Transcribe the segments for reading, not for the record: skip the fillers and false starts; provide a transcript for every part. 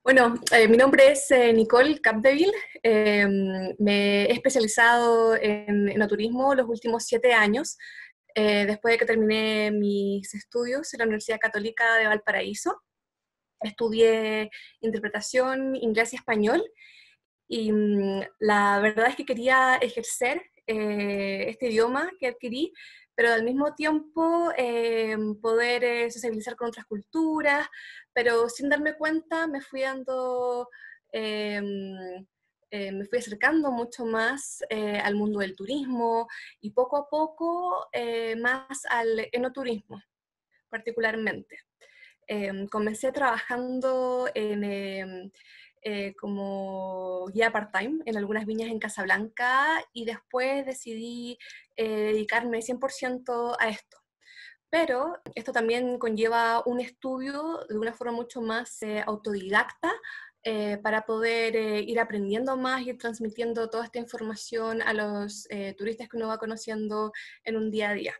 Bueno, mi nombre es Nicole Capdeville. Me he especializado en enoturismo los últimos 7 años, después de que terminé mis estudios en la Universidad Católica de Valparaíso. Estudié interpretación, inglés y español, y la verdad es que quería ejercer este idioma que adquirí, pero al mismo tiempo poder sociabilizar con otras culturas, pero sin darme cuenta eh, me fui acercando mucho más al mundo del turismo y poco a poco más al enoturismo particularmente. Comencé trabajando como guía part-time en algunas viñas en Casablanca y después decidí dedicarme 100% a esto. Pero esto también conlleva un estudio de una forma mucho más autodidacta para poder ir aprendiendo más y ir transmitiendo toda esta información a los turistas que uno va conociendo en un día a día.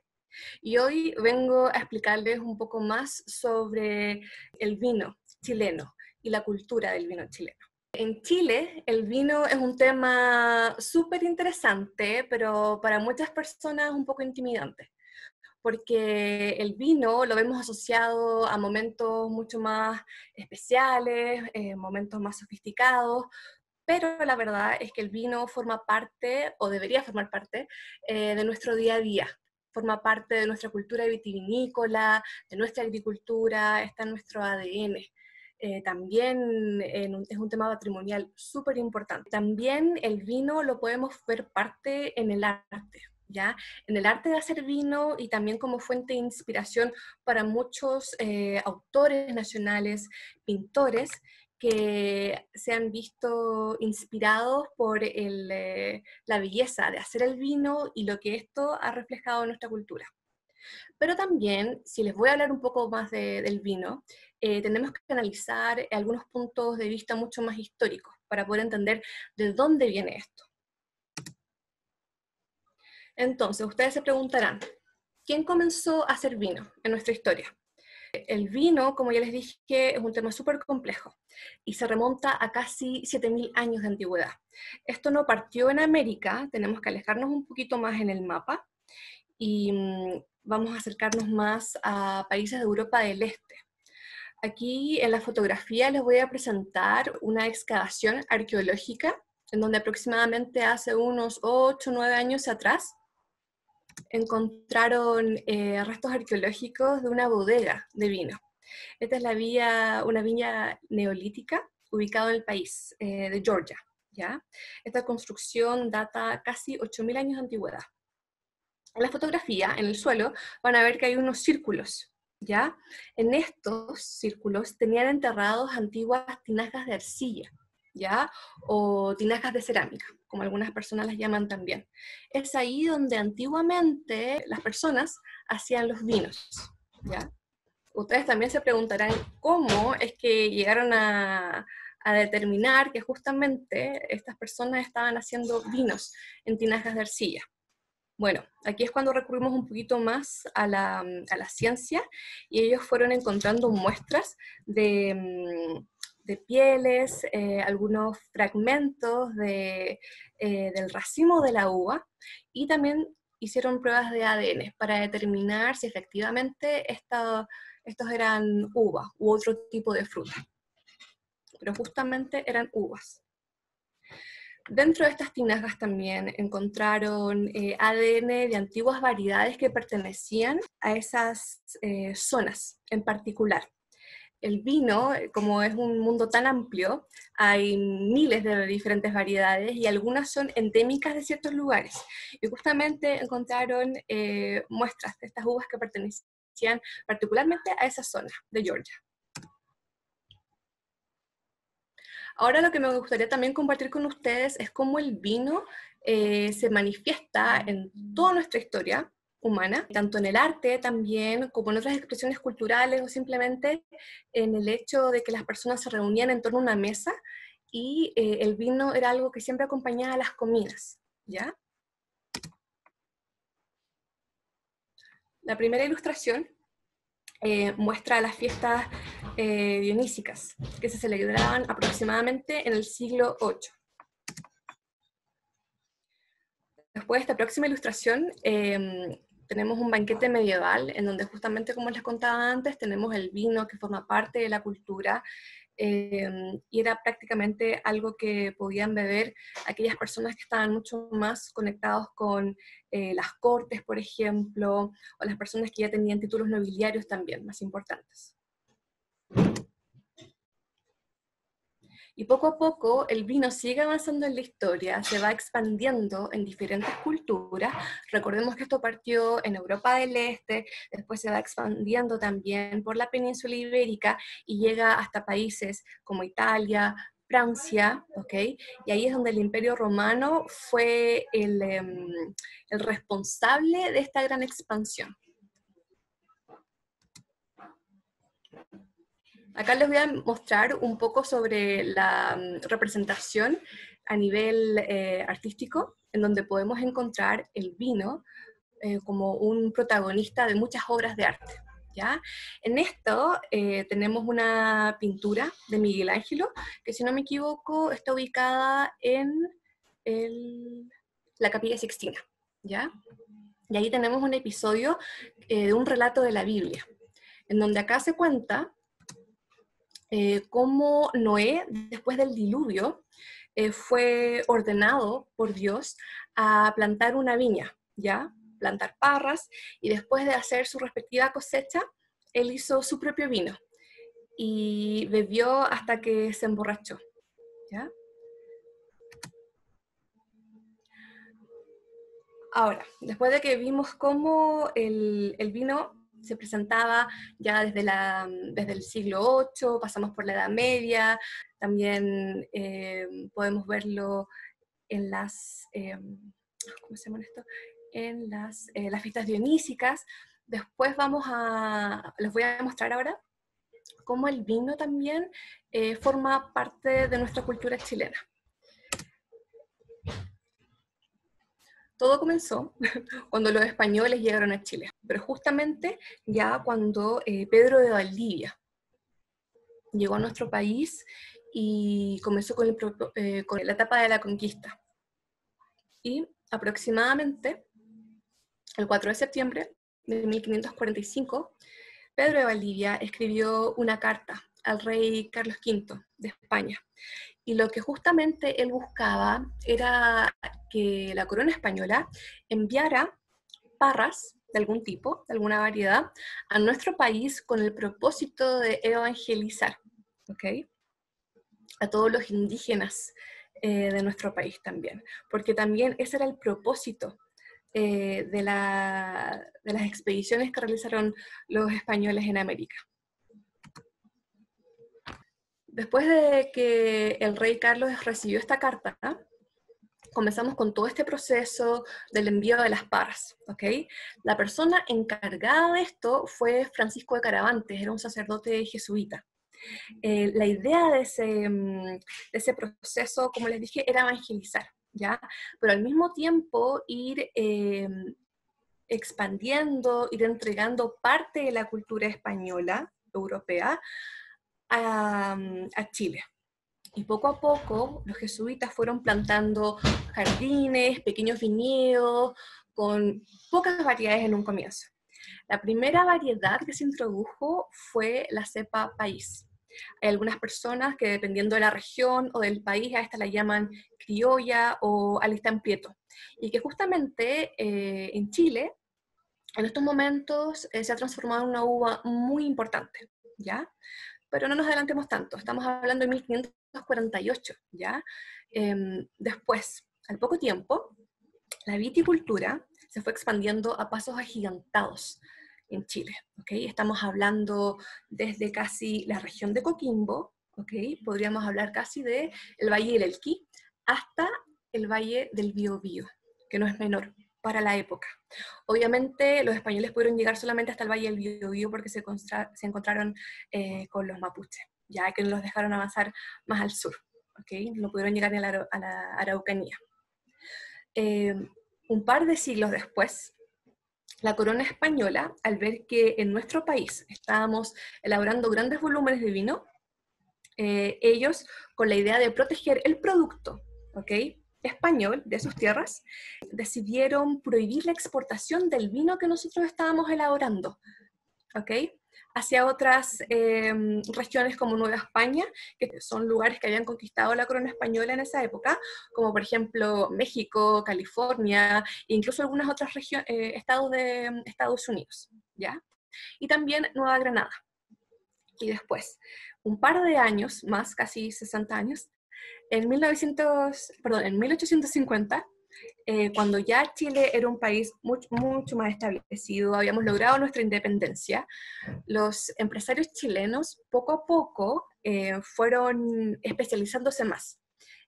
Y hoy vengo a explicarles un poco más sobre el vino chileno y la cultura del vino chileno. En Chile, el vino es un tema súper interesante, pero para muchas personas un poco intimidante, porque el vino lo vemos asociado a momentos mucho más especiales, momentos más sofisticados, pero la verdad es que el vino forma parte, o debería formar parte, de nuestro día a día. Forma parte de nuestra cultura vitivinícola, de nuestra agricultura, está en nuestro ADN. También es un tema patrimonial súper importante. También el vino lo podemos ver parte en el arte, ¿ya? En el arte de hacer vino y también como fuente de inspiración para muchos autores nacionales, pintores, que se han visto inspirados por la belleza de hacer el vino y lo que esto ha reflejado en nuestra cultura. Pero también, si les voy a hablar un poco más del vino, tenemos que analizar algunos puntos de vista mucho más históricos para poder entender de dónde viene esto. Entonces, ustedes se preguntarán, ¿quién comenzó a hacer vino en nuestra historia? El vino, como ya les dije, es un tema súper complejo y se remonta a casi 7.000 años de antigüedad. Esto no partió en América, tenemos que alejarnos un poquito más en el mapa y vamos a acercarnos más a países de Europa del Este. Aquí en la fotografía les voy a presentar una excavación arqueológica en donde aproximadamente hace unos 8 o 9 años atrás encontraron restos arqueológicos de una bodega de vino. Esta es una viña neolítica ubicada en el país de Georgia, ¿ya? Esta construcción data casi 8.000 años de antigüedad. En la fotografía, en el suelo, van a ver que hay unos círculos, ¿ya? En estos círculos tenían enterrados antiguas tinajas de arcilla, ¿ya? O tinajas de cerámica, como algunas personas las llaman también. Es ahí donde antiguamente las personas hacían los vinos, ¿ya? Ustedes también se preguntarán cómo es que llegaron a determinar que justamente estas personas estaban haciendo vinos en tinajas de arcilla. Bueno, aquí es cuando recurrimos un poquito más a la ciencia y ellos fueron encontrando muestras de pieles, algunos fragmentos del racimo de la uva y también hicieron pruebas de ADN para determinar si efectivamente estos eran uvas u otro tipo de fruta, pero justamente eran uvas. Dentro de estas tinajas también encontraron ADN de antiguas variedades que pertenecían a esas zonas en particular. El vino, como es un mundo tan amplio, hay miles de diferentes variedades y algunas son endémicas de ciertos lugares. Y justamente encontraron muestras de estas uvas que pertenecían particularmente a esa zona de Georgia. Ahora lo que me gustaría también compartir con ustedes es cómo el vino se manifiesta en toda nuestra historia humana, tanto en el arte también, como en otras expresiones culturales o simplemente en el hecho de que las personas se reunían en torno a una mesa y el vino era algo que siempre acompañaba a las comidas, ¿ya? La primera ilustración muestra las fiestas dionísicas, que se celebraban aproximadamente en el siglo VIII. Después de esta próxima ilustración, tenemos un banquete medieval, en donde justamente, como les contaba antes, tenemos el vino que forma parte de la cultura, y era prácticamente algo que podían beber aquellas personas que estaban mucho más conectados con las cortes, por ejemplo, o las personas que ya tenían títulos nobiliarios también, más importantes. Y poco a poco el vino sigue avanzando en la historia, se va expandiendo en diferentes culturas. Recordemos que esto partió en Europa del Este, después se va expandiendo también por la península ibérica y llega hasta países como Italia, Francia, ¿ok? Y ahí es donde el Imperio Romano fue el responsable de esta gran expansión. Acá les voy a mostrar un poco sobre la representación a nivel artístico, en donde podemos encontrar el vino como un protagonista de muchas obras de arte. ¿Ya? En esto tenemos una pintura de Miguel Ángelo, que si no me equivoco está ubicada en la Capilla Sixtina. ¿Ya? Y ahí tenemos un episodio de un relato de la Biblia, en donde acá se cuenta cómo Noé, después del diluvio, fue ordenado por Dios a plantar una viña, ¿ya? Plantar parras, y después de hacer su respectiva cosecha, él hizo su propio vino, y bebió hasta que se emborrachó, ¿ya? Ahora, después de que vimos cómo el vino se presentaba ya desde el siglo VIII, pasamos por la Edad Media, también podemos verlo en ¿cómo se llama esto? En las fiestas dionísicas. Después les voy a mostrar ahora cómo el vino también forma parte de nuestra cultura chilena. Todo comenzó cuando los españoles llegaron a Chile, pero justamente ya cuando Pedro de Valdivia llegó a nuestro país y comenzó con la etapa de la conquista. Y aproximadamente el 4 de septiembre de 1545, Pedro de Valdivia escribió una carta al rey Carlos V de España. Y lo que justamente él buscaba era que la corona española enviara parras de algún tipo, de alguna variedad, a nuestro país con el propósito de evangelizar, ¿ok? A todos los indígenas de nuestro país también, porque también ese era el propósito de las expediciones que realizaron los españoles en América. Después de que el rey Carlos recibió esta carta, comenzamos con todo este proceso del envío de las parras, ¿ok? La persona encargada de esto fue Francisco de Caravantes, era un sacerdote jesuita. La idea de ese proceso, como les dije, era evangelizar, ¿ya? Pero al mismo tiempo ir expandiendo, ir entregando parte de la cultura española, europea, a Chile. Y poco a poco los jesuitas fueron plantando jardines, pequeños viñedos, con pocas variedades en un comienzo. La primera variedad que se introdujo fue la cepa país. Hay algunas personas que, dependiendo de la región o del país, a esta la llaman criolla o alistán prieto. Y que justamente en Chile, en estos momentos, se ha transformado en una uva muy importante, ¿ya? Pero no nos adelantemos tanto, estamos hablando de 1548, ¿ya? Después, al poco tiempo, la viticultura se fue expandiendo a pasos agigantados en Chile, ¿ok? Estamos hablando desde casi la región de Coquimbo, ¿ok? Podríamos hablar casi de el Valle del Elqui hasta el Valle del Biobío, que no es menor para la época. Obviamente los españoles pudieron llegar solamente hasta el Valle del Biobío porque se encontraron con los mapuches, ya que no los dejaron avanzar más al sur, ¿ok? No pudieron llegar ni a la Araucanía. Un par de siglos después, La corona española, al ver que en nuestro país estábamos elaborando grandes volúmenes de vino, ellos, con la idea de proteger el producto, ¿ok?, español de sus tierras, decidieron prohibir la exportación del vino que nosotros estábamos elaborando, ¿ok?, hacia otras regiones como Nueva España, que son lugares que habían conquistado la corona española en esa época, como por ejemplo México, California, e incluso algunas otras estados de Estados Unidos, ¿ya? Y también Nueva Granada. Y después, un par de años más, casi 60 años, en 1850, cuando ya Chile era un país mucho más establecido, habíamos logrado nuestra independencia, los empresarios chilenos poco a poco fueron especializándose más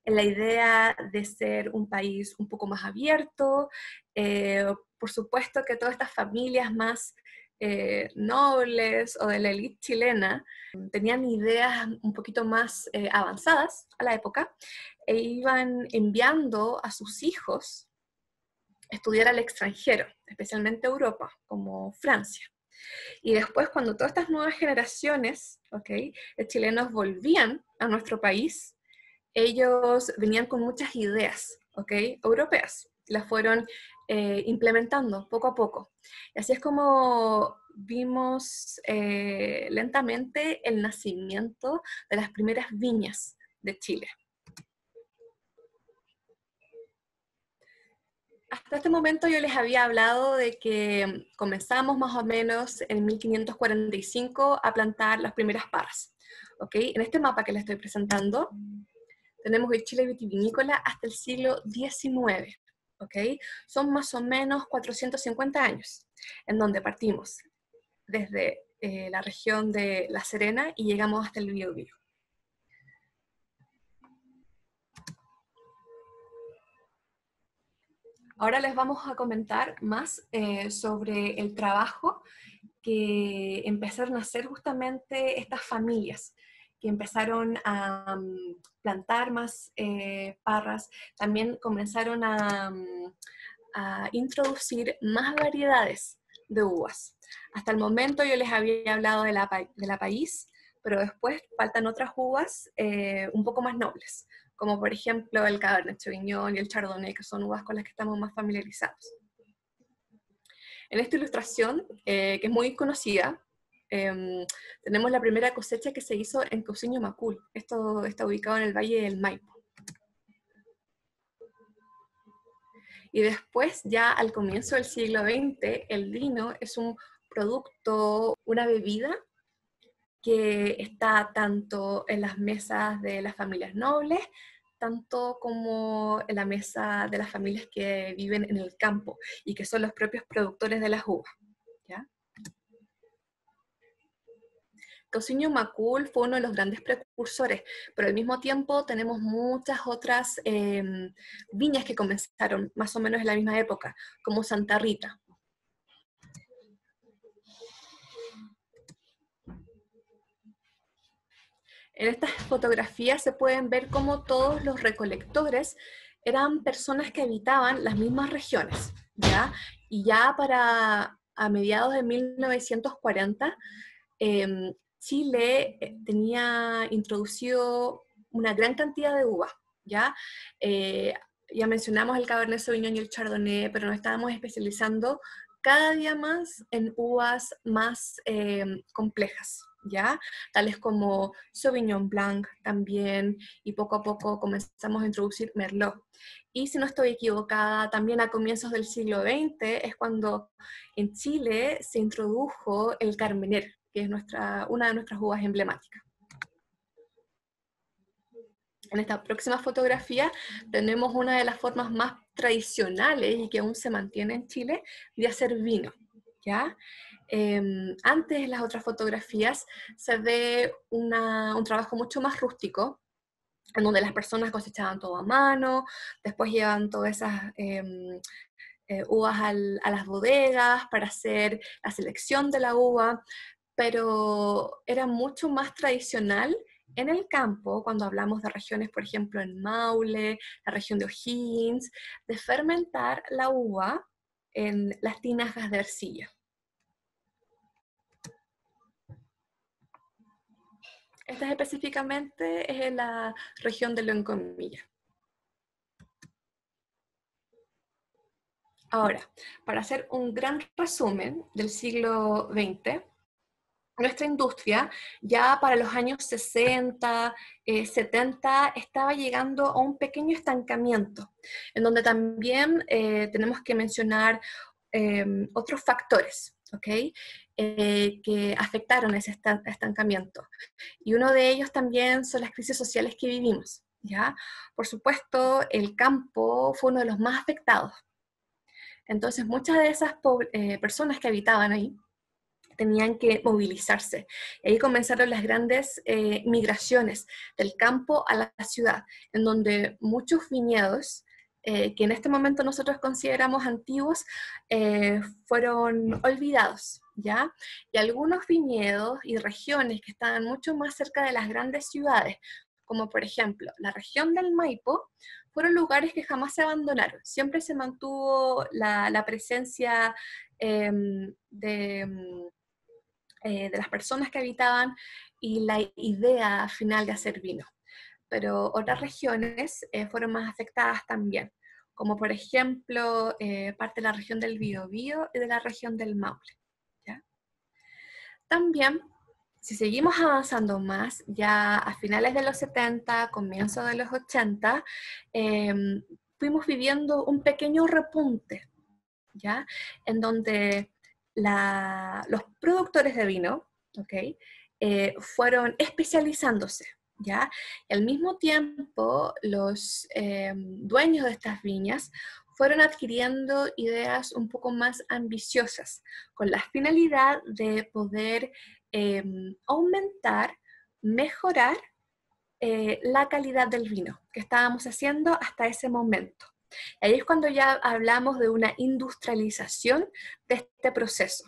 en la idea de ser un país un poco más abierto. Por supuesto que todas estas familias más nobles o de la élite chilena tenían ideas un poquito más avanzadas a la época e iban enviando a sus hijos a estudiar al extranjero, especialmente a Europa, como Francia. Y después, cuando todas estas nuevas generaciones, ¿okay?, de chilenos volvían a nuestro país, ellos venían con muchas ideas, ¿okay?, europeas, y las fueron implementando poco a poco. Y así es como vimos lentamente el nacimiento de las primeras viñas de Chile. Hasta este momento yo les había hablado de que comenzamos más o menos en 1545 a plantar las primeras parras. ¿Ok? En este mapa que les estoy presentando, tenemos el Chile vitivinícola hasta el siglo XIX. ¿Ok? Son más o menos 450 años, en donde partimos desde la región de La Serena y llegamos hasta el Biobío. Ahora les vamos a comentar más sobre el trabajo que empezaron a hacer justamente estas familias, que empezaron a plantar más parras, también comenzaron a introducir más variedades de uvas. Hasta el momento yo les había hablado de la País, pero después faltan otras uvas un poco más nobles, como por ejemplo el Cabernet Sauvignon y el Chardonnay, que son uvas con las que estamos más familiarizados. En esta ilustración, que es muy conocida, tenemos la primera cosecha que se hizo en Cousiño Macul. Esto está ubicado en el Valle del Maipo. Y después, ya al comienzo del siglo XX, el vino es un producto, una bebida que está tanto en las mesas de las familias nobles, tanto como en la mesa de las familias que viven en el campo y que son los propios productores de las uvas, ¿ya? Cousiño Macul fue uno de los grandes precursores, pero al mismo tiempo tenemos muchas otras viñas que comenzaron más o menos en la misma época, como Santa Rita. En estas fotografías se pueden ver cómo todos los recolectores eran personas que habitaban las mismas regiones, ¿ya? Y ya para a mediados de 1940, Chile tenía introducido una gran cantidad de uvas, ¿ya? Ya mencionamos el Cabernet Sauvignon y el Chardonnay, pero nos estábamos especializando cada día más en uvas más complejas, ¿ya? Tales como Sauvignon Blanc también, y poco a poco comenzamos a introducir Merlot. Y si no estoy equivocada, también a comienzos del siglo XX es cuando en Chile se introdujo el Carmener, que es una de nuestras uvas emblemáticas. En esta próxima fotografía tenemos una de las formas más tradicionales y que aún se mantiene en Chile de hacer vino, ¿ya? Antes en las otras fotografías se ve un trabajo mucho más rústico, en donde las personas cosechaban todo a mano, después llevan todas esas uvas a las bodegas para hacer la selección de la uva, pero era mucho más tradicional en el campo, cuando hablamos de regiones, por ejemplo, en Maule, la región de O'Higgins, de fermentar la uva en las tinajas de arcilla. Esta específicamente es en la región de Loncomilla. Ahora, para hacer un gran resumen del siglo XX, nuestra industria ya para los años 60, 70 estaba llegando a un pequeño estancamiento, en donde también tenemos que mencionar otros factores, ¿ok? Que afectaron ese estancamiento. Y uno de ellos también son las crisis sociales que vivimos, ¿ya? Por supuesto, el campo fue uno de los más afectados. Entonces, muchas de esas personas que habitaban ahí tenían que movilizarse. Y ahí comenzaron las grandes migraciones del campo a la ciudad, en donde muchos viñedos, que en este momento nosotros consideramos antiguos, fueron olvidados, ¿ya? Y algunos viñedos y regiones que estaban mucho más cerca de las grandes ciudades, como por ejemplo la región del Maipo, fueron lugares que jamás se abandonaron. Siempre se mantuvo la presencia de las personas que habitaban y la idea final de hacer vino. Pero otras regiones fueron más afectadas también, como por ejemplo parte de la región del Biobío y de la región del Maule, ¿ya? También, si seguimos avanzando más, ya a finales de los 70, comienzos de los 80, fuimos viviendo un pequeño repunte, ¿ya? En donde los productores de vino, ¿ok? Fueron especializándose, ¿ya? Y al mismo tiempo, los dueños de estas viñas fueron adquiriendo ideas un poco más ambiciosas, con la finalidad de poder aumentar, mejorar la calidad del vino que estábamos haciendo hasta ese momento. Ahí es cuando ya hablamos de una industrialización de este proceso.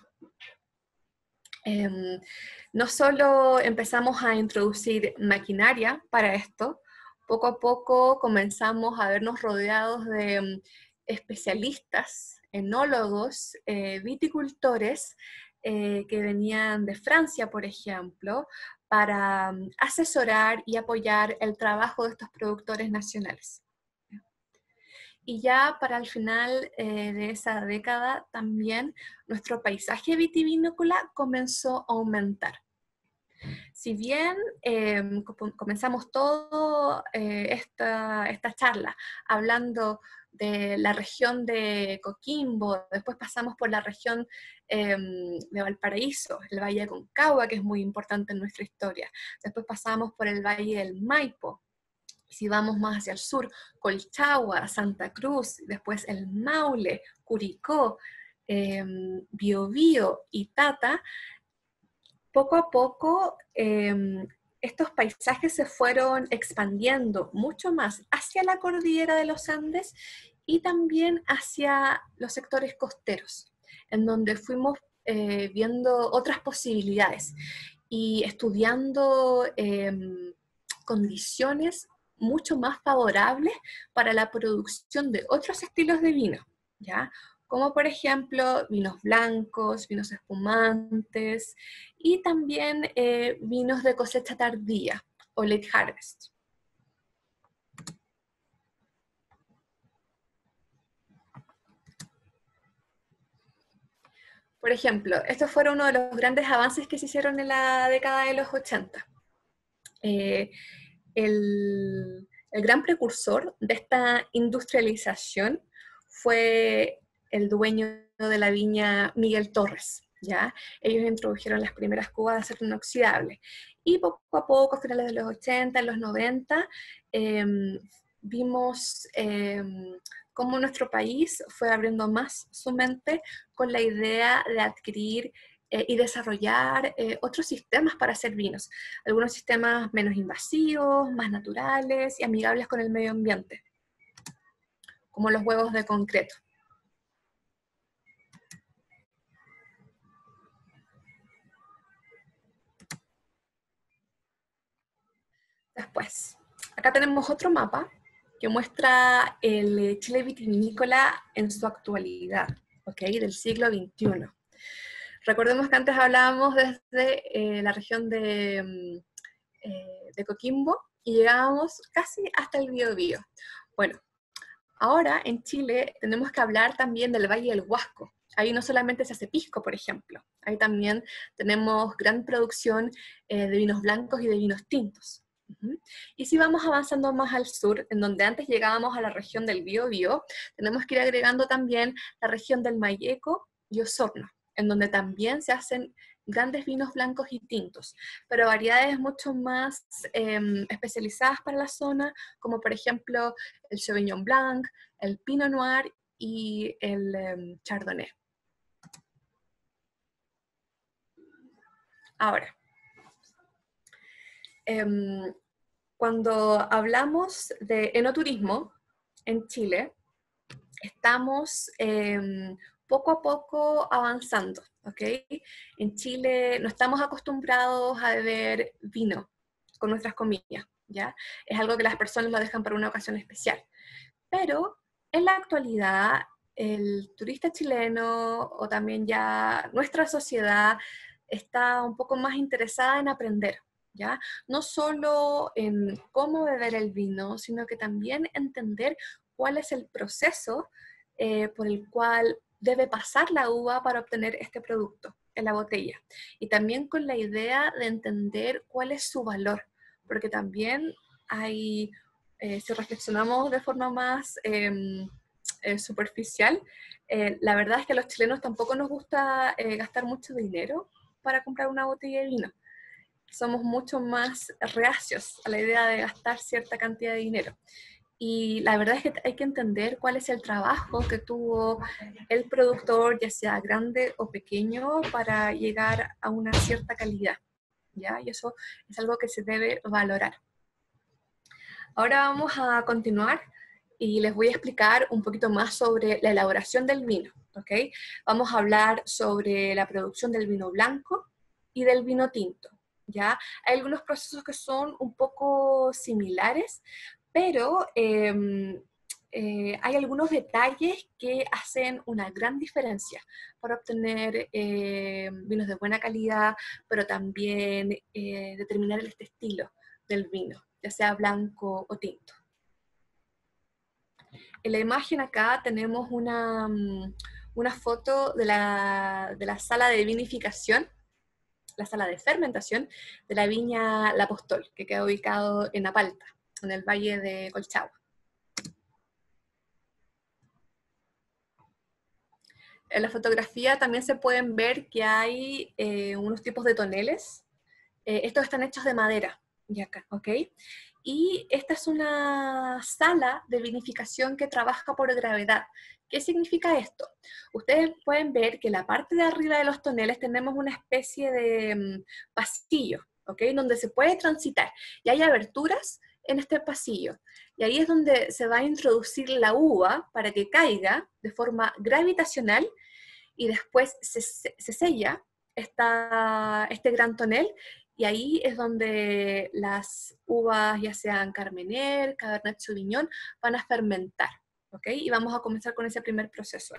No solo empezamos a introducir maquinaria para esto, poco a poco comenzamos a vernos rodeados de especialistas, enólogos, viticultores que venían de Francia, por ejemplo, para asesorar y apoyar el trabajo de estos productores nacionales. Y ya para el final de esa década también nuestro paisaje vitivinícola comenzó a aumentar. Si bien comenzamos toda esta charla hablando de la región de Coquimbo, después pasamos por la región de Valparaíso, el Valle de Aconcagua, que es muy importante en nuestra historia, después pasamos por el Valle del Maipo. Si vamos más hacia el sur, Colchagua, Santa Cruz, después el Maule, Curicó, Biobío y Tata, poco a poco estos paisajes se fueron expandiendo mucho más hacia la cordillera de los Andes y también hacia los sectores costeros, en donde fuimos viendo otras posibilidades y estudiando condiciones mucho más favorables para la producción de otros estilos de vino, ¿ya? Como por ejemplo vinos blancos, vinos espumantes y también vinos de cosecha tardía o late harvest. Por ejemplo, estos fueron uno de los grandes avances que se hicieron en la década de los 80. El gran precursor de esta industrialización fue el dueño de la viña Miguel Torres, ¿ya? Ellos introdujeron las primeras cubas de acero inoxidable. Y poco a poco, a finales de los 80, en los 90, vimos cómo nuestro país fue abriendo más su mente con la idea de adquirir y desarrollar otros sistemas para hacer vinos. Algunos sistemas menos invasivos, más naturales y amigables con el medio ambiente, como los huevos de concreto. Después, acá tenemos otro mapa que muestra el Chile vitivinícola en su actualidad. ¿ok? Del siglo XXI. Recordemos que antes hablábamos desde la región de Coquimbo y llegábamos casi hasta el Biobío. Bueno, ahora en Chile tenemos que hablar también del Valle del Huasco. Ahí no solamente se hace pisco, por ejemplo, ahí también tenemos gran producción de vinos blancos y de vinos tintos. Y si vamos avanzando más al sur, en donde antes llegábamos a la región del Biobío, tenemos que ir agregando también la región del Mayeco y Osorno, en donde también se hacen grandes vinos blancos y tintos, pero variedades mucho más especializadas para la zona, como por ejemplo el Sauvignon Blanc, el Pinot Noir y el Chardonnay. Ahora, cuando hablamos de enoturismo en Chile, estamos poco a poco avanzando, ¿ok? En Chile no estamos acostumbrados a beber vino con nuestras comidas, ¿ya? Es algo que las personas lo dejan para una ocasión especial. Pero en la actualidad, el turista chileno o también ya nuestra sociedad está un poco más interesada en aprender, ¿ya? No solo en cómo beber el vino, sino que también entender cuál es el proceso por el cual debe pasar la uva para obtener este producto en la botella. Y también con la idea de entender cuál es su valor, porque también hay, si reflexionamos de forma más superficial, la verdad es que a los chilenos tampoco nos gusta gastar mucho dinero para comprar una botella de vino. Somos mucho más reacios a la idea de gastar cierta cantidad de dinero. Y la verdad es que hay que entender cuál es el trabajo que tuvo el productor, ya sea grande o pequeño, para llegar a una cierta calidad, ¿ya? Y eso es algo que se debe valorar. Ahora vamos a continuar y les voy a explicar un poquito más sobre la elaboración del vino, ¿ok? Vamos a hablar sobre la producción del vino blanco y del vino tinto, ¿ya? Hay algunos procesos que son un poco similares, pero hay algunos detalles que hacen una gran diferencia para obtener vinos de buena calidad, pero también determinar este estilo del vino, ya sea blanco o tinto. En la imagen acá tenemos una foto de la sala de vinificación, la sala de fermentación de la viña La Apóstol, que queda ubicado en Apalta, en el valle de Colchagua. En la fotografía también se pueden ver que hay unos tipos de toneles. Estos están hechos de madera, y acá, ¿ok? Y esta es una sala de vinificación que trabaja por gravedad. ¿Qué significa esto? Ustedes pueden ver que en la parte de arriba de los toneles tenemos una especie de pasillo, ¿ok? Donde se puede transitar. Y hay aberturas en este pasillo. Y ahí es donde se va a introducir la uva para que caiga de forma gravitacional y después se sella este gran tonel y ahí es donde las uvas, ya sean Carmener, Cabernet Sauvignon, van a fermentar, ¿ok? Y vamos a comenzar con ese primer proceso.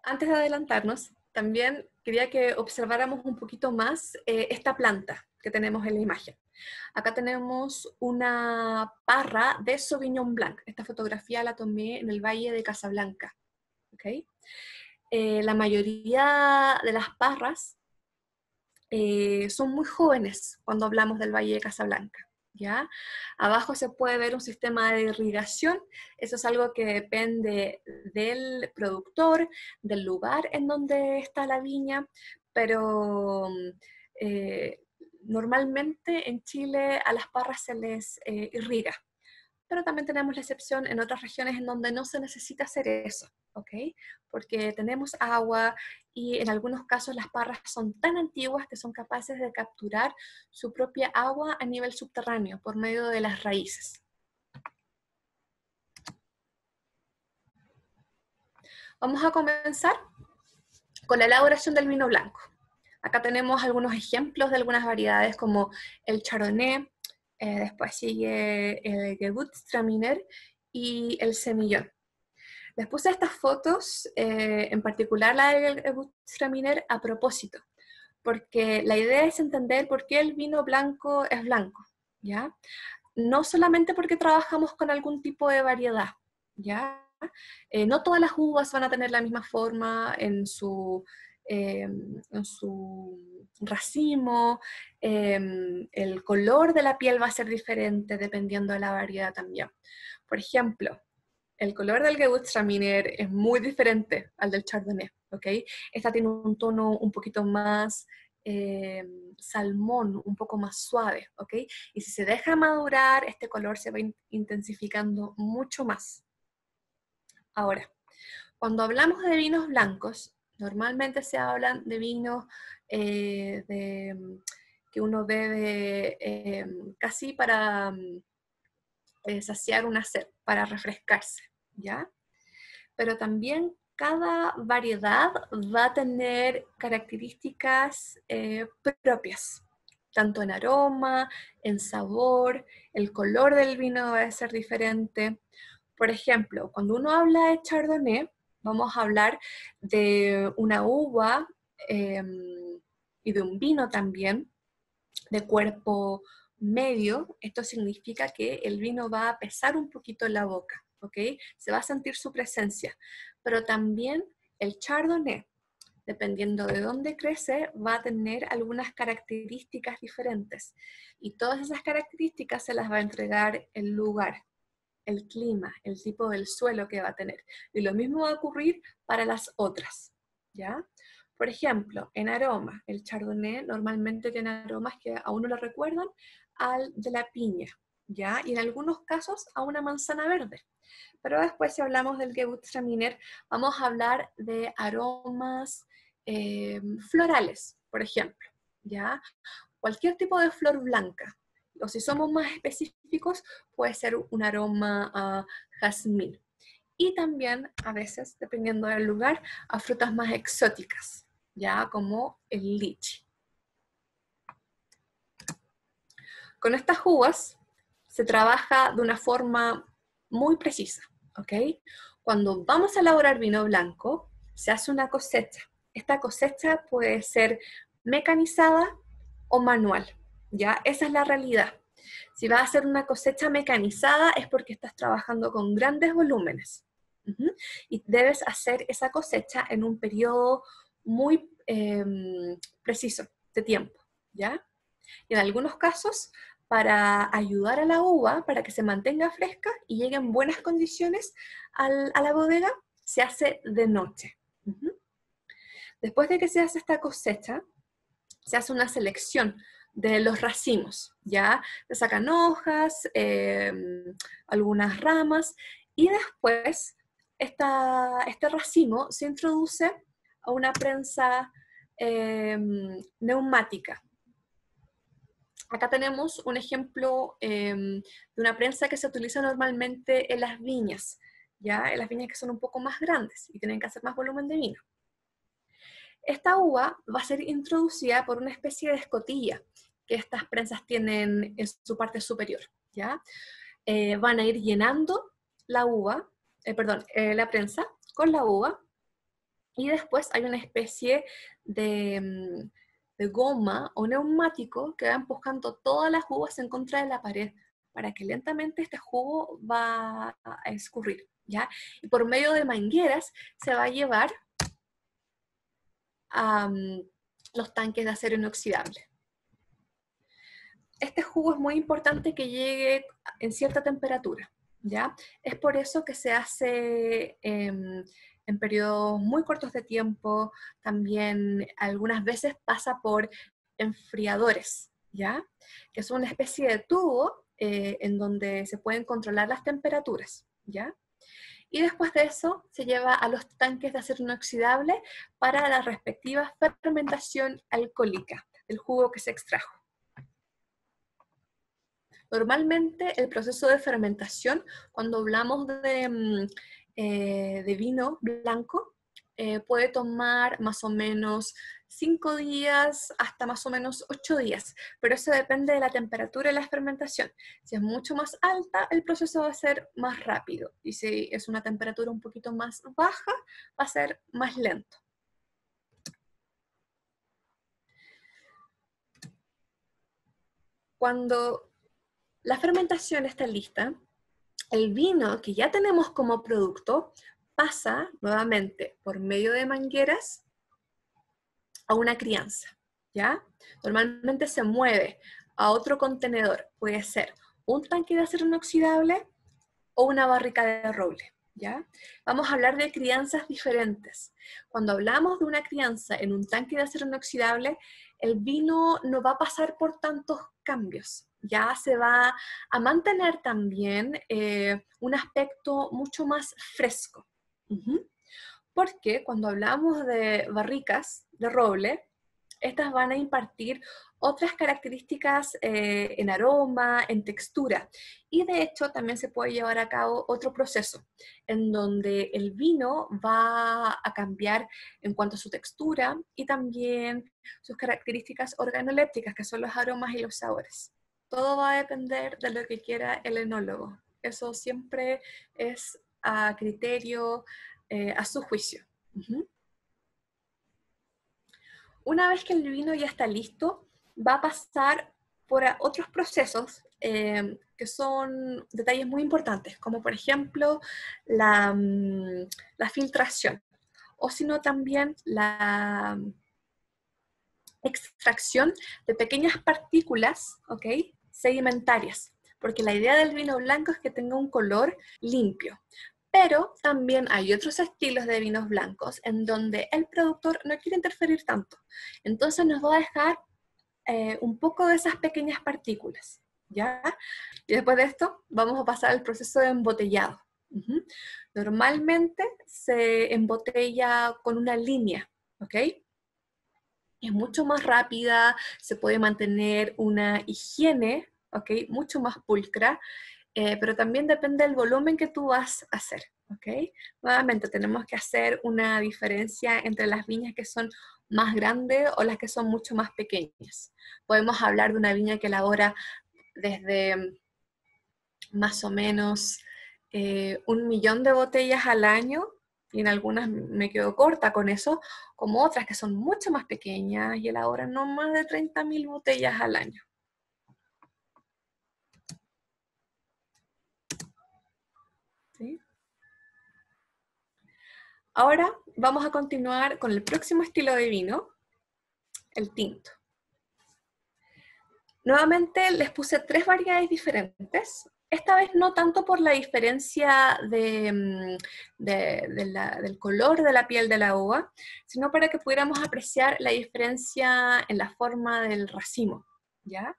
Antes de adelantarnos, también quería que observáramos un poquito más esta planta que tenemos en la imagen. Acá tenemos una parra de Sauvignon Blanc. Esta fotografía la tomé en el Valle de Casablanca. ¿Okay? La mayoría de las parras son muy jóvenes cuando hablamos del Valle de Casablanca. ¿Ya? Abajo se puede ver un sistema de irrigación. Eso es algo que depende del productor, del lugar en donde está la viña, pero normalmente en Chile a las parras se les irriga. Pero también tenemos la excepción en otras regiones en donde no se necesita hacer eso, ¿ok? Porque tenemos agua y en algunos casos las parras son tan antiguas que son capaces de capturar su propia agua a nivel subterráneo por medio de las raíces. Vamos a comenzar con la elaboración del vino blanco. Acá tenemos algunos ejemplos de algunas variedades como el Chardonnay, Después sigue el Gewürztraminer y el semillón. Les puse estas fotos, en particular la del Gewürztraminer, a propósito, porque la idea es entender por qué el vino blanco es blanco, ¿ya? No solamente porque trabajamos con algún tipo de variedad, ¿ya? No todas las uvas van a tener la misma forma en su racimo, el color de la piel va a ser diferente dependiendo de la variedad también. Por ejemplo, el color del Gewürztraminer es muy diferente al del Chardonnay, ¿ok? Esta tiene un tono un poquito más salmón, un poco más suave, ¿ok? Y si se deja madurar, este color se va intensificando mucho más. Ahora, cuando hablamos de vinos blancos, normalmente se hablan de vinos que uno bebe casi para saciar una sed, para refrescarse, ¿ya? Pero también cada variedad va a tener características propias, tanto en aroma, en sabor, el color del vino va a ser diferente. Por ejemplo, cuando uno habla de Chardonnay, vamos a hablar de una uva y de un vino también, de cuerpo medio. Esto significa que el vino va a pesar un poquito en la boca, ¿ok? Se va a sentir su presencia, pero también el Chardonnay, dependiendo de dónde crece, va a tener algunas características diferentes. Y todas esas características se las va a entregar el lugar, el clima, el tipo del suelo que va a tener. Y lo mismo va a ocurrir para las otras, ¿ya? Por ejemplo, en aroma, el Chardonnay normalmente tiene aromas que a uno le recuerdan al de la piña, ¿ya? Y en algunos casos a una manzana verde. Pero después, si hablamos del Gewürztraminer, vamos a hablar de aromas florales, por ejemplo, ¿ya? Cualquier tipo de flor blanca. O si somos más específicos, puede ser un aroma a jazmín. Y también, a veces, dependiendo del lugar, a frutas más exóticas, ya como el lichi. Con estas uvas se trabaja de una forma muy precisa, ¿ok? Cuando vamos a elaborar vino blanco, se hace una cosecha. Esta cosecha puede ser mecanizada o manual, ¿ya? Esa es la realidad. Si vas a hacer una cosecha mecanizada es porque estás trabajando con grandes volúmenes. Y debes hacer esa cosecha en un periodo muy preciso de tiempo, ¿ya? Y en algunos casos, para ayudar a la uva, para que se mantenga fresca y llegue en buenas condiciones a la bodega, se hace de noche. Después de que se hace esta cosecha, se hace una selección de los racimos, ¿ya? Se sacan hojas, algunas ramas, y después este racimo se introduce a una prensa neumática. Acá tenemos un ejemplo de una prensa que se utiliza normalmente en las viñas, ¿ya? En las viñas que son un poco más grandes y tienen que hacer más volumen de vino. Esta uva va a ser introducida por una especie de escotilla que estas prensas tienen en su parte superior, ¿ya? Van a ir llenando la uva, la prensa con la uva, y después hay una especie de goma o neumático que va empujando todas las uvas en contra de la pared para que lentamente este jugo va a escurrir, ¿ya? Y por medio de mangueras se va a llevar a los tanques de acero inoxidable. Este jugo es muy importante que llegue en cierta temperatura, ¿ya? Es por eso que se hace en periodos muy cortos de tiempo, también algunas veces pasa por enfriadores, ¿ya? Que son una especie de tubo en donde se pueden controlar las temperaturas, ¿ya? Y después de eso se lleva a los tanques de acero inoxidable para la respectiva fermentación alcohólica del jugo que se extrajo. Normalmente el proceso de fermentación, cuando hablamos de vino blanco, puede tomar más o menos 5 días hasta más o menos 8 días, pero eso depende de la temperatura de la fermentación. Si es mucho más alta, el proceso va a ser más rápido, y si es una temperatura un poquito más baja, va a ser más lento. Cuando la fermentación está lista, el vino que ya tenemos como producto pasa nuevamente por medio de mangueras a una crianza, ¿ya? Normalmente se mueve a otro contenedor, puede ser un tanque de acero inoxidable o una barrica de roble, ¿ya? Vamos a hablar de crianzas diferentes. Cuando hablamos de una crianza en un tanque de acero inoxidable, el vino no va a pasar por tantos cambios, ya se va a mantener también un aspecto mucho más fresco. Porque cuando hablamos de barricas de roble, estas van a impartir otras características en aroma, en textura. Y de hecho también se puede llevar a cabo otro proceso, en donde el vino va a cambiar en cuanto a su textura y también sus características organolépticas, que son los aromas y los sabores. Todo va a depender de lo que quiera el enólogo. Eso siempre es a criterio, a su juicio. Una vez que el vino ya está listo, va a pasar por otros procesos que son detalles muy importantes, como por ejemplo la filtración, o sino también la extracción de pequeñas partículas, ¿ok?, sedimentarias, porque la idea del vino blanco es que tenga un color limpio. Pero también hay otros estilos de vinos blancos en donde el productor no quiere interferir tanto. Entonces nos va a dejar un poco de esas pequeñas partículas, ¿ya? Y después de esto vamos a pasar al proceso de embotellado. Normalmente se embotella con una línea, ¿ok? Es mucho más rápida, se puede mantener una higiene, ¿ok?, mucho más pulcra, pero también depende del volumen que tú vas a hacer, ¿ok? Nuevamente tenemos que hacer una diferencia entre las viñas que son más grandes o las que son mucho más pequeñas. Podemos hablar de una viña que elabora desde más o menos 1 millón de botellas al año, y en algunas me quedo corta con eso, como otras que son mucho más pequeñas y elaboran no más de 30.000 botellas al año. ¿Sí? Ahora vamos a continuar con el próximo estilo de vino, el tinto. Nuevamente les puse 3 variedades diferentes. Esta vez no tanto por la diferencia del color de la piel de la uva, sino para que pudiéramos apreciar la diferencia en la forma del racimo, ¿ya?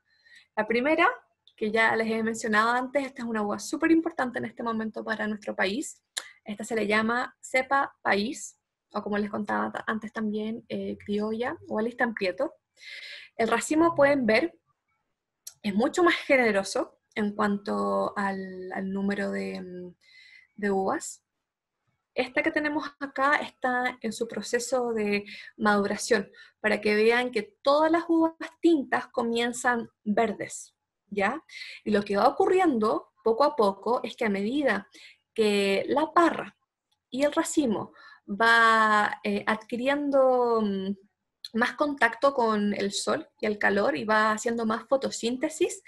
La primera, que ya les he mencionado antes, esta es una uva súper importante en este momento para nuestro país. Esta se le llama cepa país, o como les contaba antes también, criolla o alistán prieto. El racimo, pueden ver, es mucho más generoso en cuanto al número de uvas. Esta que tenemos acá está en su proceso de maduración, para que vean que todas las uvas tintas comienzan verdes, ¿ya? Y lo que va ocurriendo poco a poco es que a medida que la parra y el racimo va adquiriendo más contacto con el sol y el calor y va haciendo más fotosíntesis,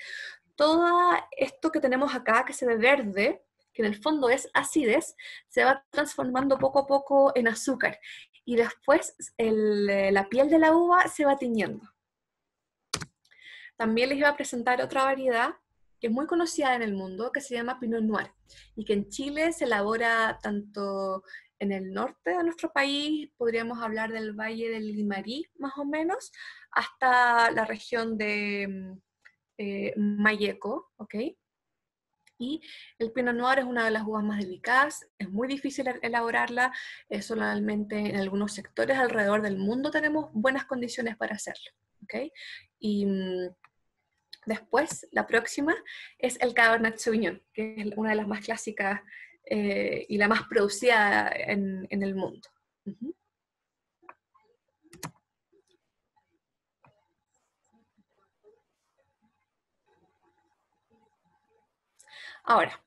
todo esto que tenemos acá, que se ve verde, que en el fondo es acidez, se va transformando poco a poco en azúcar. Y después la piel de la uva se va tiñendo. También les iba a presentar otra variedad que es muy conocida en el mundo, que se llama Pinot Noir, y que en Chile se elabora tanto en el norte de nuestro país, podríamos hablar del Valle del Limarí, más o menos, hasta la región de Malleco, ¿ok? Y el Pinot Noir es una de las uvas más delicadas, es muy difícil elaborarla, solamente en algunos sectores alrededor del mundo tenemos buenas condiciones para hacerlo, ¿ok? Y después, la próxima es el Cabernet Sauvignon, que es una de las más clásicas y la más producida en el mundo. Ahora,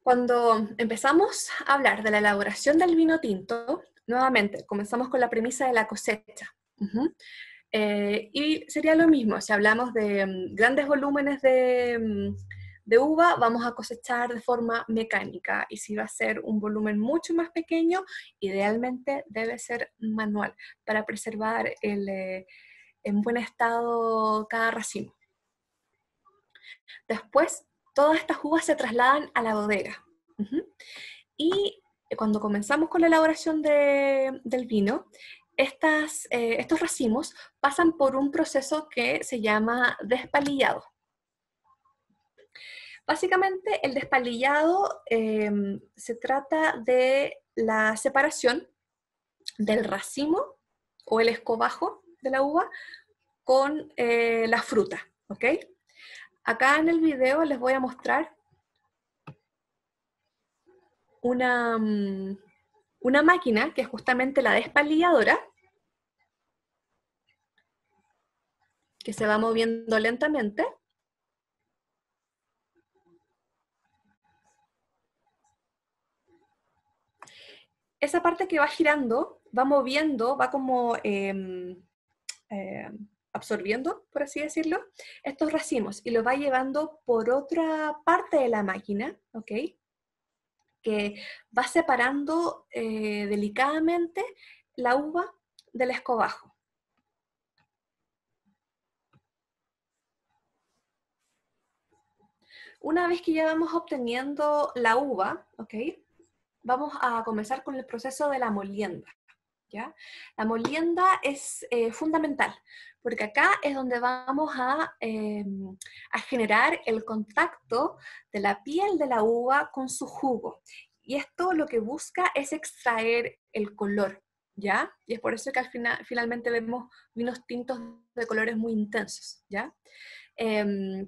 cuando empezamos a hablar de la elaboración del vino tinto, nuevamente comenzamos con la premisa de la cosecha. Y sería lo mismo, si hablamos de grandes volúmenes de uva, vamos a cosechar de forma mecánica. Y si va a ser un volumen mucho más pequeño, idealmente debe ser manual para preservar en buen estado cada racimo. Después, todas estas uvas se trasladan a la bodega. Y cuando comenzamos con la elaboración del vino, estos racimos pasan por un proceso que se llama despalillado. Básicamente, el despalillado se trata de la separación del racimo o el escobajo de la uva con la fruta, ¿ok? Acá en el video les voy a mostrar una máquina que es justamente la despalilladora, que se va moviendo lentamente. Esa parte que va girando, va moviendo, va como absorbiendo, por así decirlo, estos racimos y los va llevando por otra parte de la máquina, ¿ok? Que va separando delicadamente la uva del escobajo. Una vez que ya vamos obteniendo la uva, ¿ok? Vamos a comenzar con el proceso de la molienda, ¿ya? La molienda es fundamental, porque acá es donde vamos a generar el contacto de la piel de la uva con su jugo. Y esto lo que busca es extraer el color, ¿ya? Y es por eso que al final, finalmente vemos vinos tintos de colores muy intensos, ¿ya?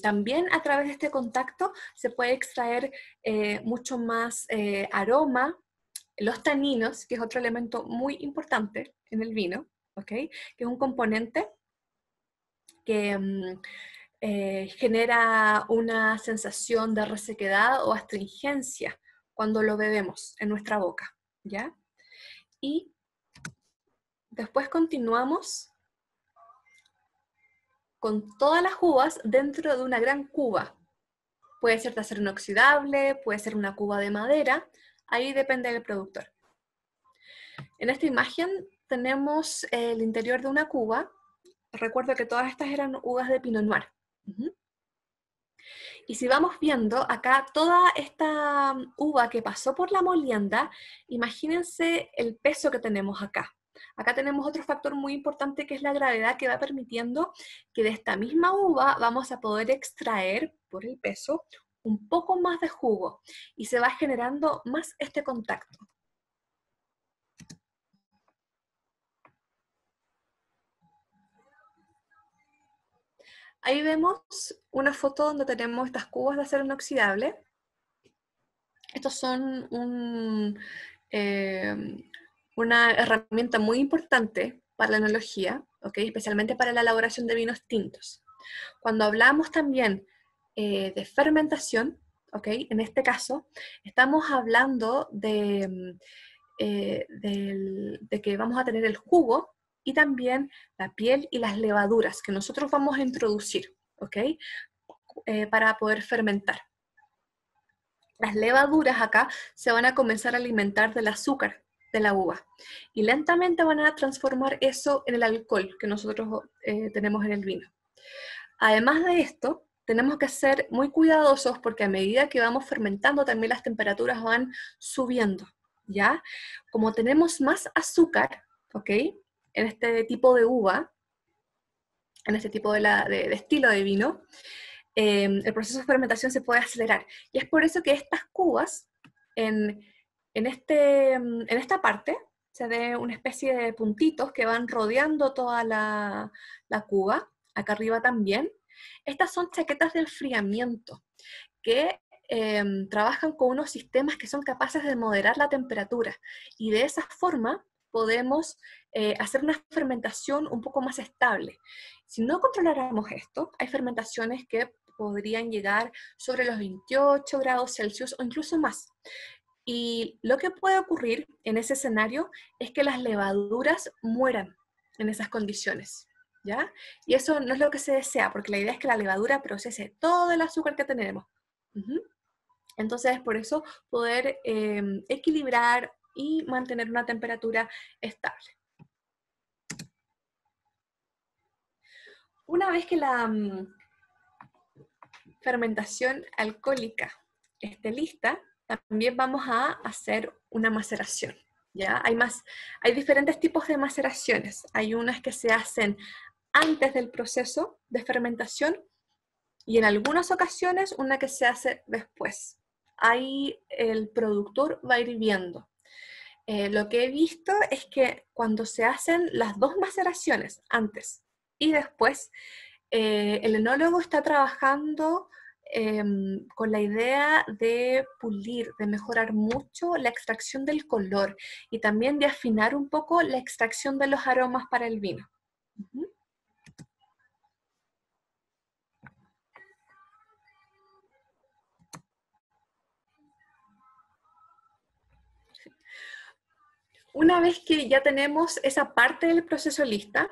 También a través de este contacto se puede extraer mucho más aroma, los taninos, que es otro elemento muy importante en el vino, ¿ok? Que es un componente que genera una sensación de resequedad o astringencia cuando lo bebemos en nuestra boca, ¿ya? Y después continuamos con todas las uvas dentro de una gran cuba. Puede ser de acero inoxidable, puede ser una cuba de madera, ahí depende del productor. En esta imagen tenemos el interior de una cuba. Recuerdo que todas estas eran uvas de Pinot Noir. Y si vamos viendo acá toda esta uva que pasó por la molienda, imagínense el peso que tenemos acá. Acá tenemos otro factor muy importante que es la gravedad, que va permitiendo que de esta misma uva vamos a poder extraer, por el peso, un poco más de jugo y se va generando más este contacto. Ahí vemos una foto donde tenemos estas cubas de acero inoxidable. Estos son una herramienta muy importante para la enología, ¿okay? Especialmente para la elaboración de vinos tintos. Cuando hablamos también de fermentación, ¿okay? En este caso, estamos hablando de que vamos a tener el jugo y también la piel y las levaduras que nosotros vamos a introducir, ¿ok? Para poder fermentar. Las levaduras acá se van a comenzar a alimentar del azúcar de la uva y lentamente van a transformar eso en el alcohol que nosotros tenemos en el vino. Además de esto, tenemos que ser muy cuidadosos porque a medida que vamos fermentando también las temperaturas van subiendo, ¿ya? Como tenemos más azúcar, ¿ok? En este tipo de uva, en este tipo de estilo de vino, el proceso de fermentación se puede acelerar. Y es por eso que estas cubas, en esta parte, se ve una especie de puntitos que van rodeando toda la cuba, acá arriba también. Estas son chaquetas de enfriamiento que trabajan con unos sistemas que son capaces de moderar la temperatura y de esa forma podemos hacer una fermentación un poco más estable. Si no controláramos esto, hay fermentaciones que podrían llegar sobre los 28 grados Celsius o incluso más. Y lo que puede ocurrir en ese escenario es que las levaduras mueran en esas condiciones, ¿ya? Y eso no es lo que se desea, porque la idea es que la levadura procese todo el azúcar que tenemos. Entonces, por eso poder equilibrar y mantener una temperatura estable. Una vez que la fermentación alcohólica esté lista, también vamos a hacer una maceración, ¿ya? Hay diferentes tipos de maceraciones. Hay unas que se hacen antes del proceso de fermentación y en algunas ocasiones una que se hace después. Ahí el productor va a ir viendo. Lo que he visto es que cuando se hacen las dos maceraciones, antes y después, el enólogo está trabajando con la idea de pulir, de mejorar mucho la extracción del color y también de afinar un poco la extracción de los aromas para el vino. Una vez que ya tenemos esa parte del proceso lista,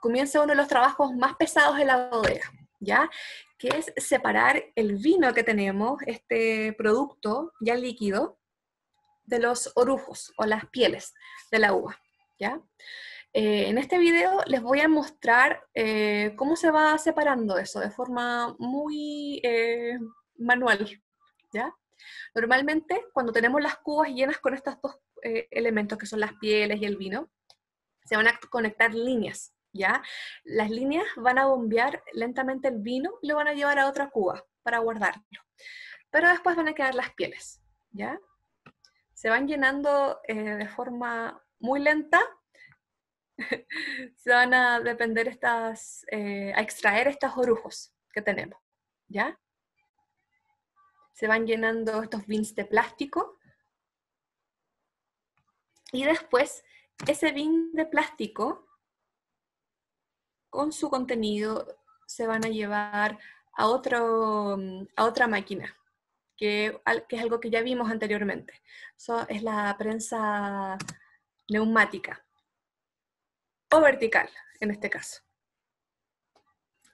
comienza uno de los trabajos más pesados de la bodega, ¿ya? Que es separar el vino que tenemos, este producto ya líquido, de los orujos o las pieles de la uva, ¿ya? En este video les voy a mostrar cómo se va separando eso de forma muy manual, ¿ya? Normalmente, cuando tenemos las cubas llenas con estos dos elementos que son las pieles y el vino, se van a conectar líneas, ¿ya? Las líneas van a bombear lentamente el vino y lo van a llevar a otra cuba para guardarlo. Pero después van a quedar las pieles, ¿ya? Se van llenando de forma muy lenta. Se van a depender a extraer estos orujos que tenemos, ¿ya? Se van llenando estos bins de plástico y después ese bin de plástico con su contenido se van a llevar a otra máquina, que es algo que ya vimos anteriormente. Eso es la prensa neumática o vertical en este caso.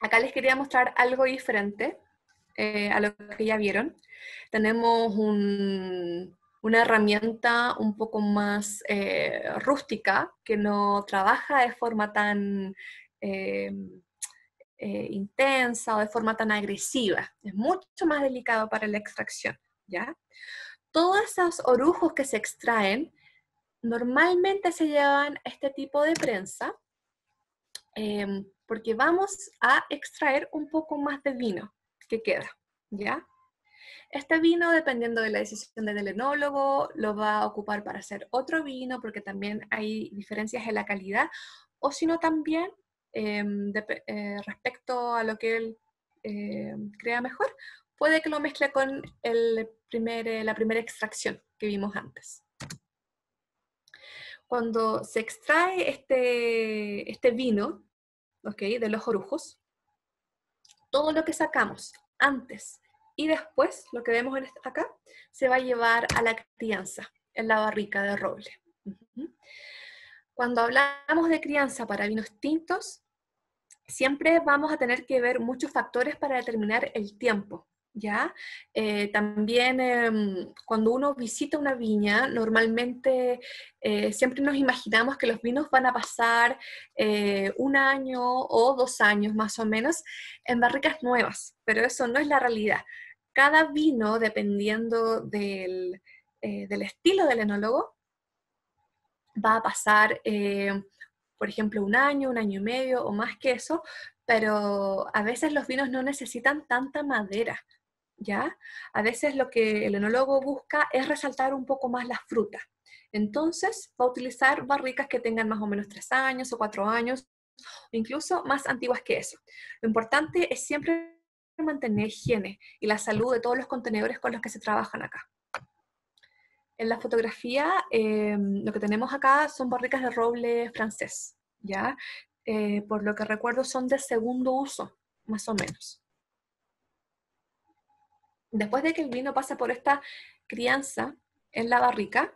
Acá les quería mostrar algo diferente a lo que ya vieron. Tenemos una herramienta un poco más rústica, que no trabaja de forma tan intensa o de forma tan agresiva. Es mucho más delicado para la extracción, ¿ya? Todos esos orujos que se extraen normalmente se llevan a este tipo de prensa porque vamos a extraer un poco más de vino que queda, ¿ya? Este vino, dependiendo de la decisión del enólogo, lo va a ocupar para hacer otro vino, porque también hay diferencias en la calidad, o si no también, respecto a lo que él crea mejor, puede que lo mezcle con la primera extracción que vimos antes. Cuando se extrae este vino, ¿okay?, de los orujos, todo lo que sacamos antes y después, lo que vemos acá, se va a llevar a la crianza en la barrica de roble. Cuando hablamos de crianza para vinos tintos, siempre vamos a tener que ver muchos factores para determinar el tiempo, ¿ya? También cuando uno visita una viña, normalmente siempre nos imaginamos que los vinos van a pasar 1 año o 2 años más o menos en barricas nuevas, pero eso no es la realidad. Cada vino, dependiendo del estilo del enólogo, va a pasar, por ejemplo, 1 año, 1 año y medio o más que eso, pero a veces los vinos no necesitan tanta madera, ¿ya? A veces lo que el enólogo busca es resaltar un poco más la fruta. Entonces, va a utilizar barricas que tengan más o menos 3 años o 4 años, o incluso más antiguas que eso. Lo importante es siempre mantener higiene y la salud de todos los contenedores con los que se trabajan acá. En la fotografía, lo que tenemos acá son barricas de roble francés, ¿ya? Por lo que recuerdo son de segundo uso. más o menos. Después de que el vino pasa por esta crianza en la barrica,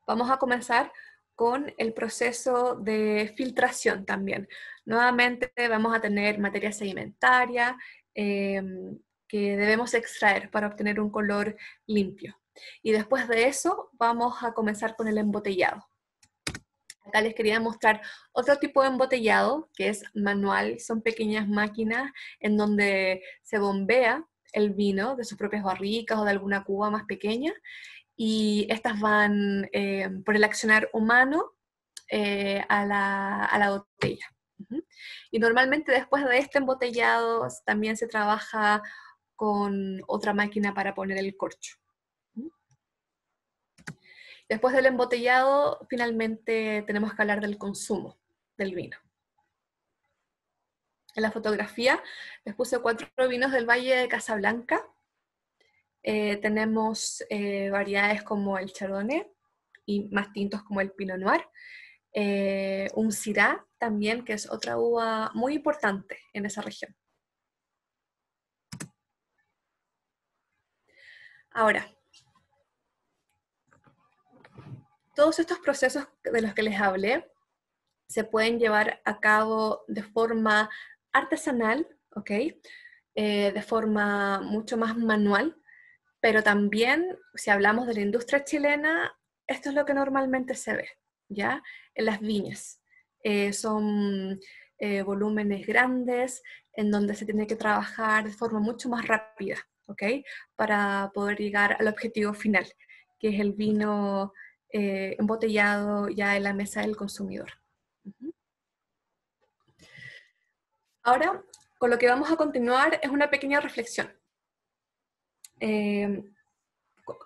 vamos a comenzar con el proceso de filtración también. Nuevamente vamos a tener materia sedimentaria que debemos extraer para obtener un color limpio. Y después de eso vamos a comenzar con el embotellado. Acá les quería mostrar otro tipo de embotellado que es manual. Son pequeñas máquinas en donde se bombea el vino de sus propias barricas o de alguna cuba más pequeña, y estas van por el accionar humano a la botella. Y normalmente después de este embotellado también se trabaja con otra máquina para poner el corcho. Después del embotellado, finalmente tenemos que hablar del consumo del vino. En la fotografía les puse 4 vinos del Valle de Casablanca. Tenemos variedades como el Chardonnay y más tintos como el Pinot Noir. Un Syrah también, que es otra uva muy importante en esa región. Ahora, todos estos procesos de los que les hablé se pueden llevar a cabo de forma artesanal, ¿ok? De forma mucho más manual, pero también, si hablamos de la industria chilena, esto es lo que normalmente se ve, ¿ya? En las viñas. Son volúmenes grandes, en donde se tiene que trabajar de forma mucho más rápida, ¿ok? Para poder llegar al objetivo final, que es el vino embotellado ya en la mesa del consumidor. Ahora, con lo que vamos a continuar es una pequeña reflexión.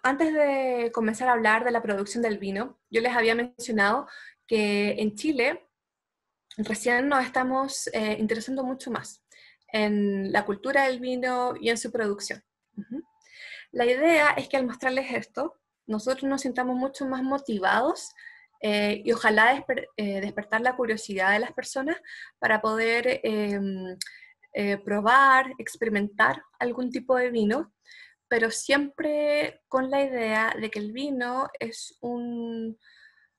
Antes de comenzar a hablar de la producción del vino, yo les había mencionado que en Chile recién nos estamos interesando mucho más en la cultura del vino y en su producción. La idea es que al mostrarles esto, nosotros nos sintamos mucho más motivados y ojalá despertar la curiosidad de las personas para poder probar, experimentar algún tipo de vino, pero siempre con la idea de que el vino es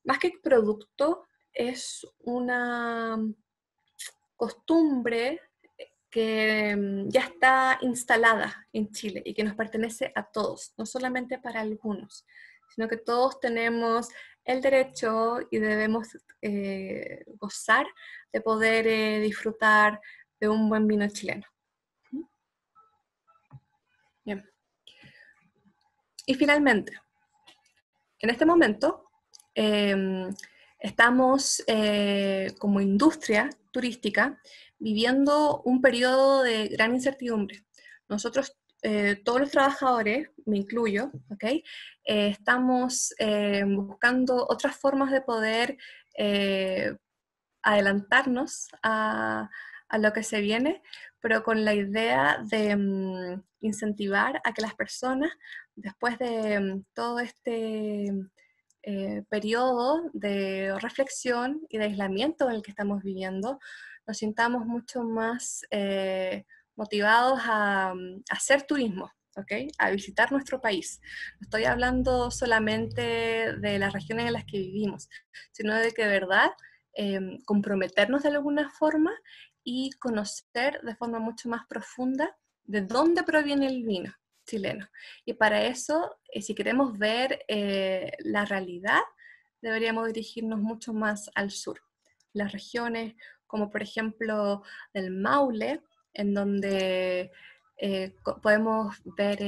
más que producto, es una costumbre que ya está instalada en Chile y que nos pertenece a todos, no solamente para algunos, sino que todos tenemos el derecho y debemos gozar de poder disfrutar de un buen vino chileno. Bien. Y finalmente, en este momento estamos como industria turística viviendo un periodo de gran incertidumbre. Nosotros, todos los trabajadores, me incluyo, ¿okay? Estamos buscando otras formas de poder adelantarnos a lo que se viene, pero con la idea de incentivar a que las personas, después de todo este periodo de reflexión y de aislamiento en el que estamos viviendo, nos sintamos mucho más motivados a hacer turismo, ¿okay? A visitar nuestro país. No estoy hablando solamente de las regiones en las que vivimos, sino de que de verdad comprometernos de alguna forma y conocer de forma mucho más profunda de dónde proviene el vino chileno. Y para eso, si queremos ver la realidad, deberíamos dirigirnos mucho más al sur. Las regiones como por ejemplo del Maule, en donde podemos ver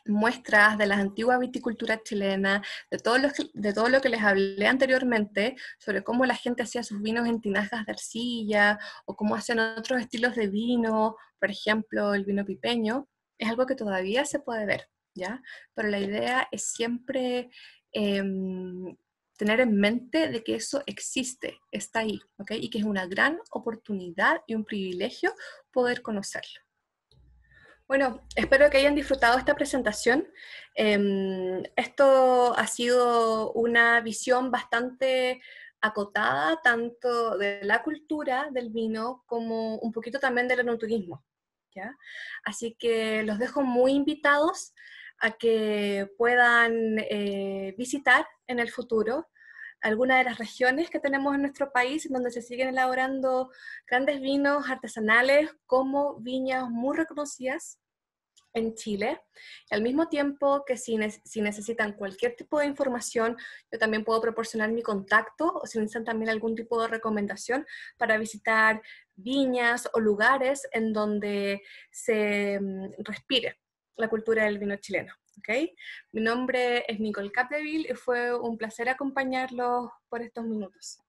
muestras de las antiguas viticulturas chilenas, de todo lo que les hablé anteriormente, sobre cómo la gente hacía sus vinos en tinajas de arcilla, o cómo hacían otros estilos de vino, por ejemplo, el vino pipeño, es algo que todavía se puede ver, ¿ya? Pero la idea es siempre tener en mente de que eso existe, está ahí, ¿ok? Y que es una gran oportunidad y un privilegio poder conocerlo. Bueno, espero que hayan disfrutado esta presentación. Esto ha sido una visión bastante acotada tanto de la cultura del vino como un poquito también del enoturismo, ¿ya? Así que los dejo muy invitados a que puedan visitar en el futuro algunas de las regiones que tenemos en nuestro país, en donde se siguen elaborando grandes vinos artesanales como viñas muy reconocidas en Chile. Y al mismo tiempo que si necesitan cualquier tipo de información, yo también puedo proporcionar mi contacto, o si necesitan también algún tipo de recomendación para visitar viñas o lugares en donde se respire la cultura del vino chileno. ¿Okay? Mi nombre es Nicole Capdeville y fue un placer acompañarlos por estos minutos.